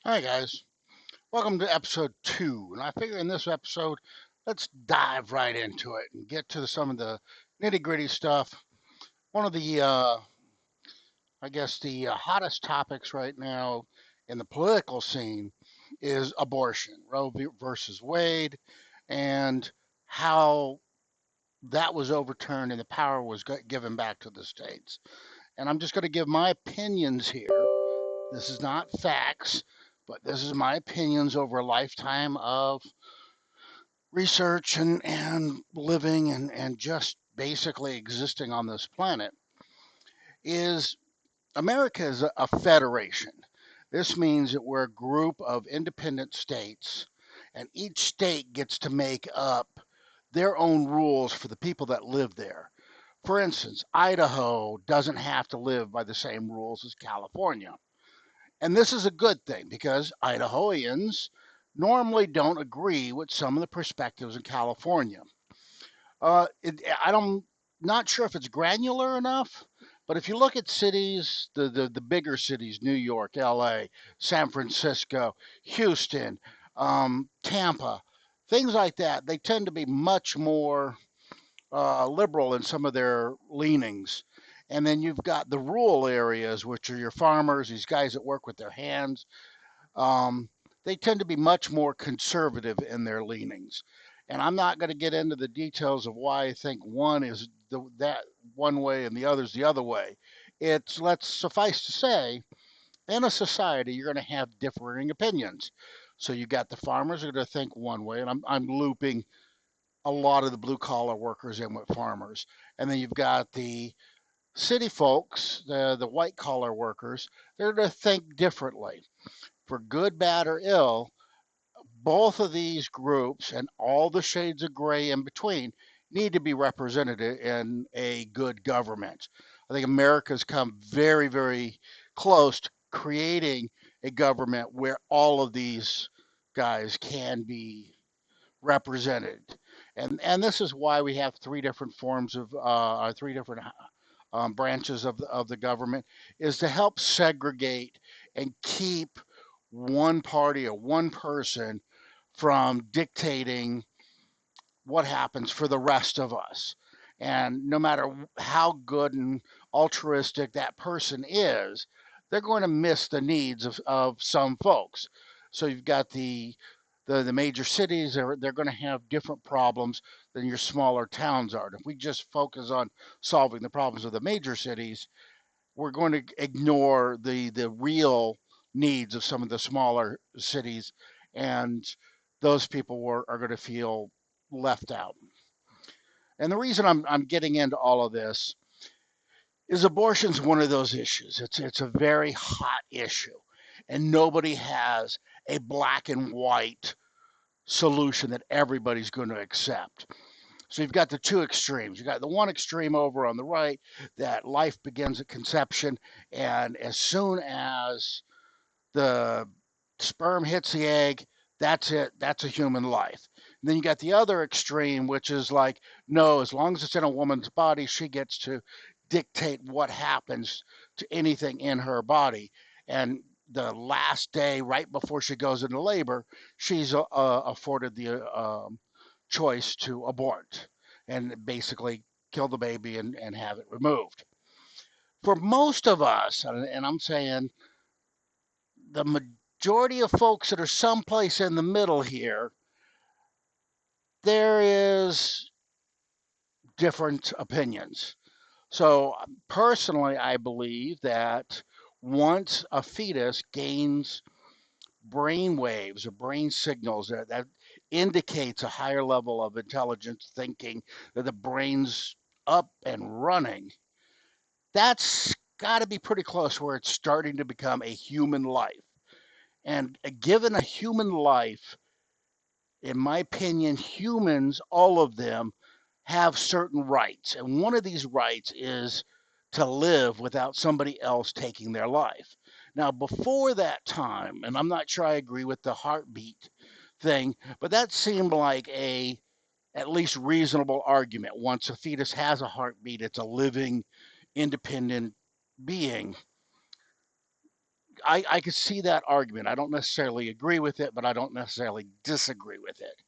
Hi, guys. Welcome to episode 2. And I figure in this episode, let's dive right into it and get to some of the nitty gritty stuff. One of the, the hottest topics right now in the political scene is abortion, versus Wade, and how that was overturned and the power was given back to the states. And I'm just going to give my opinions here. This is not facts, but this is my opinions over a lifetime of research and living and just basically existing on this planet. Is America is a federation. This means that we're a group of independent states, and each state gets to make up their own rules for the people that live there. For instance, Idaho doesn't have to live by the same rules as California. And this is a good thing because Idahoans normally don't agree with some of the perspectives in California. I don't not sure if it's granular enough, but if you look at cities, the bigger cities, New York, L.A., San Francisco, Houston, Tampa, things like that, they tend to be much more liberal in some of their leanings. And then you've got the rural areas, which are your farmers, these guys that work with their hands. Um, they tend to be much more conservative in their leanings. And I'm not going to get into the details of why I think one is that one way and the other's the other way. It's let's suffice to say, in a society, you're going to have differing opinions. So you got the farmers are going to think one way, and I'm looping a lot of the blue collar workers in with farmers, and then you've got the city folks, the white collar workers. They're going to think differently for good, bad, or ill. Both of these groups and all the shades of gray in between need to be represented in a good government. I think America's come very, very close to creating a government where all of these guys can be represented. And this is why we have three different forms of three different branches of the government is to help segregate and keep one party or one person from dictating what happens for the rest of us. And no matter how good and altruistic that person is, they're going to miss the needs of some folks. So you've got the major cities, they're going to have different problems than your smaller towns are. And if we just focus on solving the problems of the major cities, we're going to ignore the real needs of some of the smaller cities, and those people are going to feel left out. And the reason I'm getting into all of this is abortion's one of those issues. It's a very hot issue, and nobody has a black and white solution that everybody's going to accept. So you've got the two extremes. You got the one extreme over on the right that life begins at conception, and as soon as the sperm hits the egg, that's it. That's a human life. And then you got the other extreme, which is like, no, as long as it's in a woman's body, she gets to dictate what happens to anything in her body. And the last day, right before she goes into labor, she's afforded the choice to abort and basically kill the baby and have it removed. For most of us, and I'm saying the majority of folks that are someplace in the middle here, there is different opinions. So personally, I believe that once a fetus gains brain waves or brain signals that indicates a higher level of intelligence thinking, that the brain's up and running, that's got to be pretty close where it's starting to become a human life. And given a human life, in my opinion, humans, all of them, have certain rights. And one of these rights is to live without somebody else taking their life. Now, before that time, and I'm not sure I agree with the heartbeat thing, but that seemed like a at least reasonable argument. Once a fetus has a heartbeat, it's a living, independent being. I could see that argument. I don't necessarily agree with it, but I don't necessarily disagree with it.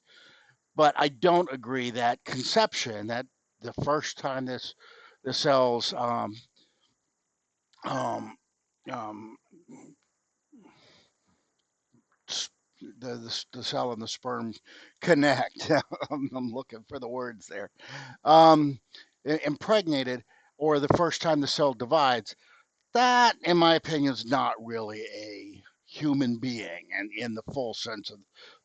But I don't agree that conception, that the first time the cells um, um, the cell and the sperm connect. I'm looking for the words there. Um, impregnated, or the first time the cell divides. That, in my opinion, is not really a human being, and in the full sense of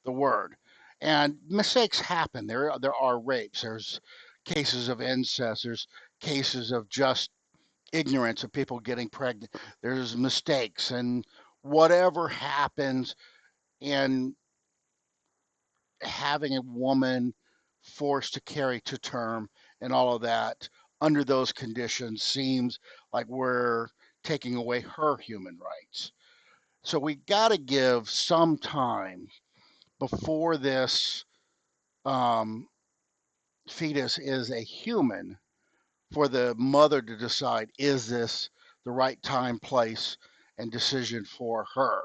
the word. And mistakes happen. There are rapes. There's cases of incest. There's cases of just ignorance of people getting pregnant. There's mistakes, and whatever happens, and having a woman forced to carry to term and all of that under those conditions seems like we're taking away her human rights. So we got to give some time before this um, fetus is a human for the mother to decide, is this the right time, place, and decision for her?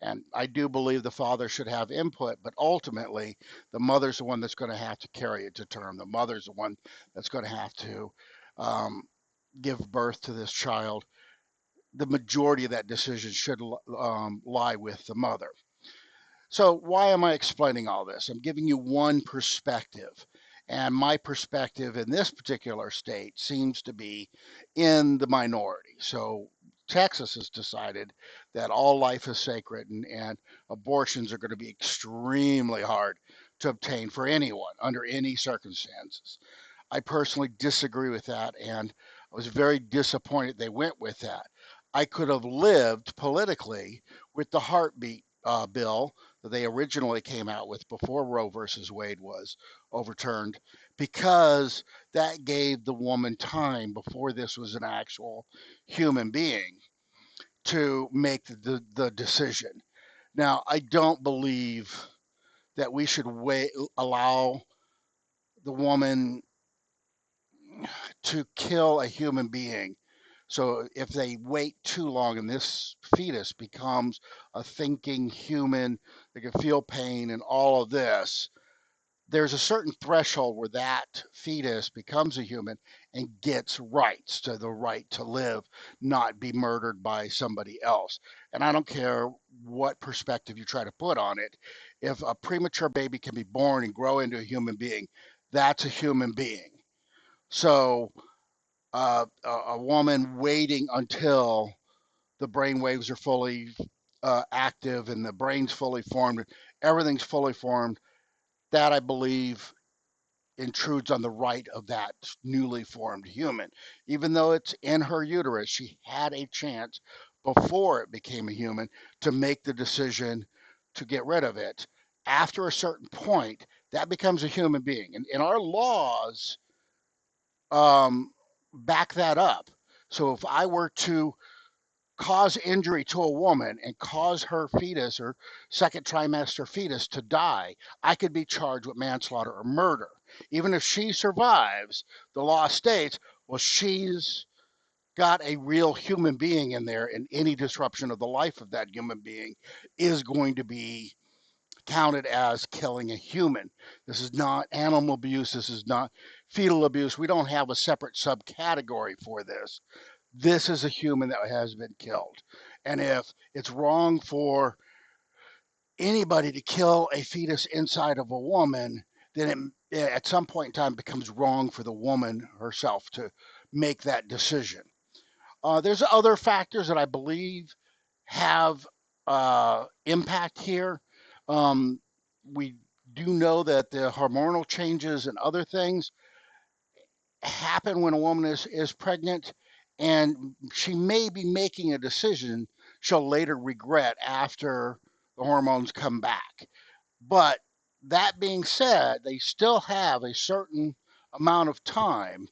And I do believe the father should have input, but ultimately, the mother's the one that's going to have to carry it to term. The mother's the one that's going to have to um, give birth to this child. The majority of that decision should lie with the mother. So, why am I explaining all this? I'm giving you one perspective. And my perspective in this particular state seems to be in the minority. So, Texas has decided that all life is sacred, and abortions are going to be extremely hard to obtain for anyone under any circumstances. I personally disagree with that, and I was very disappointed they went with that. I could have lived politically with the heartbeat bill that they originally came out with before Roe versus Wade was overturned, because that gave the woman time before this was an actual human being to make the decision. Now, I don't believe that we should allow the woman to kill a human being. So if they wait too long and this fetus becomes a thinking human, they can feel pain and all of this, there's a certain threshold where that fetus becomes a human and gets rights, to the right to live, not be murdered by somebody else. And I don't care what perspective you try to put on it. If a premature baby can be born and grow into a human being, that's a human being. So a woman waiting until the brain waves are fully active and the brain's fully formed, everything's fully formed, that I believe intrudes on the right of that newly formed human. Even though it's in her uterus, she had a chance before it became a human to make the decision to get rid of it. After a certain point, that becomes a human being. And our laws um, back that up. So if I were to cause injury to a woman and cause her fetus or second trimester fetus to die, I could be charged with manslaughter or murder. Even if she survives, the law states, well, she's got a real human being in there, and any disruption of the life of that human being is going to be counted as killing a human. This is not animal abuse. This is not fetal abuse. We don't have a separate subcategory for this. This is a human that has been killed. And if it's wrong for anybody to kill a fetus inside of a woman, then it at some point in time becomes wrong for the woman herself to make that decision. There's other factors that I believe have impact here. Um, we do know that the hormonal changes and other things happen when a woman is pregnant, and she may be making a decision she'll later regret after the hormones come back. But that being said, they still have a certain amount of time,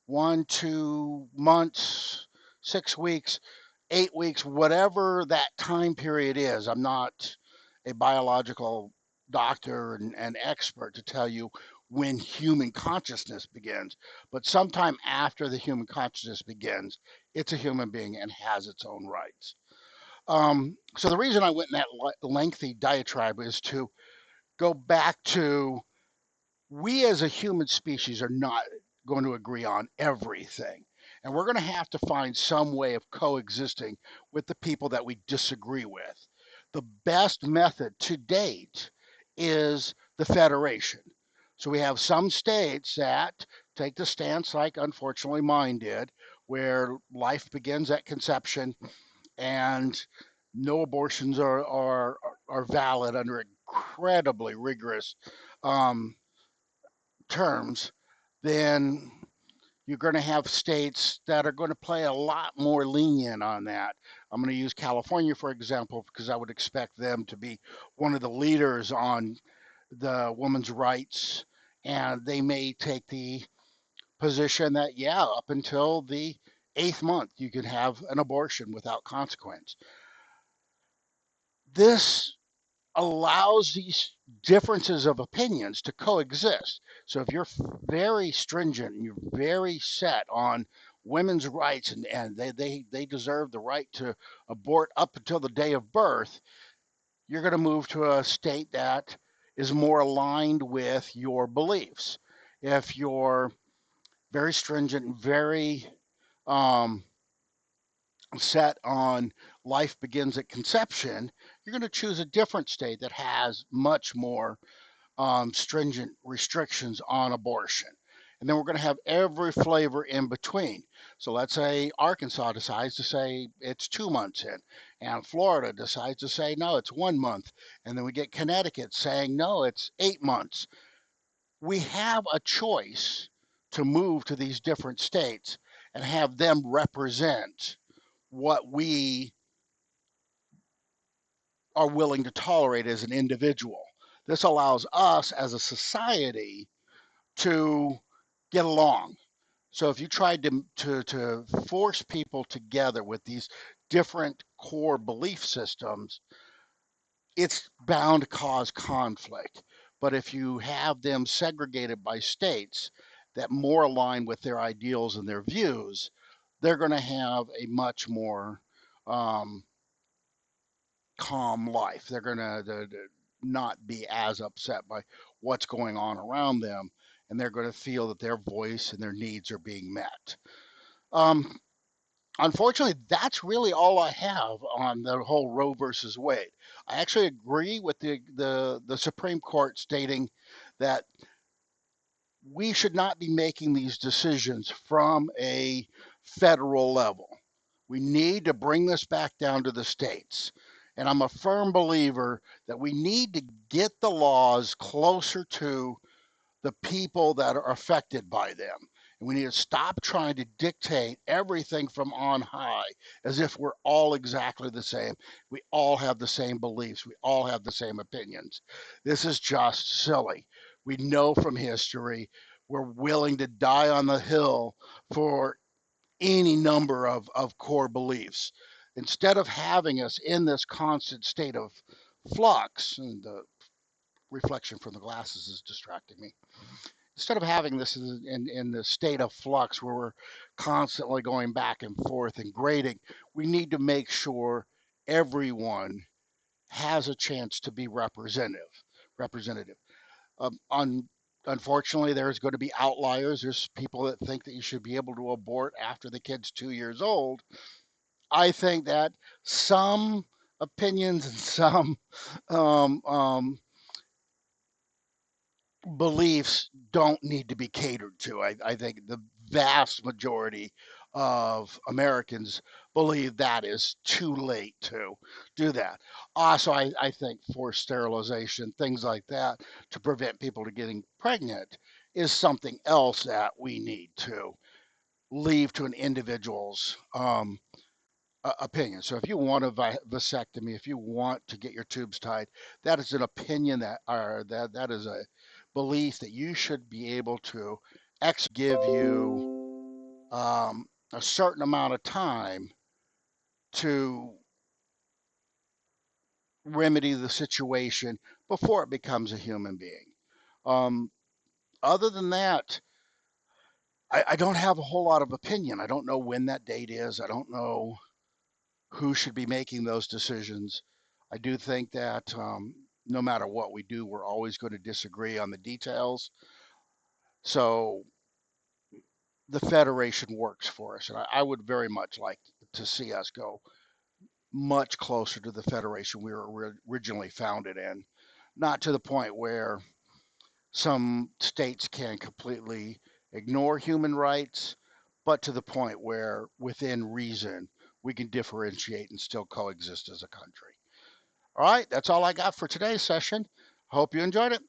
1, 2 months, 6 weeks, 8 weeks, whatever that time period is. I'm not a biological doctor and expert to tell you when human consciousness begins, but sometime after the human consciousness begins, it's a human being and has its own rights. So the reason I went in that lengthy diatribe is to go back to, we as a human species are not going to agree on everything. And we're going to have to find some way of coexisting with the people that we disagree with. The best method to date is the federation. So we have some states that take the stance, like unfortunately mine did, where life begins at conception and no abortions are valid under incredibly rigorous um, terms. Then you're going to have states that are going to play a lot more lenient on that. I'm going to use California, for example, because I would expect them to be one of the leaders on the women's rights. And they may take the position that, yeah, up until the eighth month, you can have an abortion without consequence. This allows these differences of opinions to coexist. So if you're very stringent and you're very set on women's rights and they deserve the right to abort up until the day of birth, you're going to move to a state that is more aligned with your beliefs. If you're very stringent, very um, set on life begins at conception, you're going to choose a different state that has much more stringent restrictions on abortion. And then we're going to have every flavor in between. So let's say Arkansas decides to say it's 2 months in, and Florida decides to say no, it's 1 month. And then we get Connecticut saying no, it's 8 months. We have a choice to move to these different states and have them represent what we are willing to tolerate as an individual. This allows us as a society to get along. So if you tried to force people together with these different core belief systems, it's bound to cause conflict. But if you have them segregated by states that more align with their ideals and their views, they're going to have a much more um, calm life. They're going to not be as upset by what's going on around them, and they're going to feel that their voice and their needs are being met. Um, Unfortunately, that's really all I have on the whole Roe versus Wade. I actually agree with the Supreme Court stating that we should not be making these decisions from a federal level. We need to bring this back down to the states. And I'm a firm believer that we need to get the laws closer to the people that are affected by them. And we need to stop trying to dictate everything from on high as if we're all exactly the same. We all have the same beliefs. We all have the same opinions. This is just silly. We know from history we're willing to die on the hill for any number of core beliefs. Instead of having us in this constant state of flux, and the reflection from the glasses is distracting me. Instead of having this in the state of flux where we're constantly going back and forth and grading, we need to make sure everyone has a chance to be representative. Unfortunately, there's going to be outliers. There's people that think that you should be able to abort after the kid's 2 years old. I think that some opinions and some um, um, beliefs don't need to be catered to. I think the vast majority of Americans believe that is too late to do that. Also, I think forced sterilization, things like that, to prevent people from getting pregnant is something else that we need to leave to an individual's opinion. So if you want a vasectomy, if you want to get your tubes tied, that is an opinion that is a belief that you should be able to give you a certain amount of time to remedy the situation before it becomes a human being. Um, Other than that, I don't have a whole lot of opinion. I don't know when that date is. I don't know who should be making those decisions. I do think that no matter what we do, we're always going to disagree on the details. So the Federation works for us. And I would very much like to see us go much closer to the Federation we were originally founded in, not to the point where some states can completely ignore human rights, but to the point where within reason we can differentiate and still coexist as a country. All right, that's all I got for today's session. Hope you enjoyed it.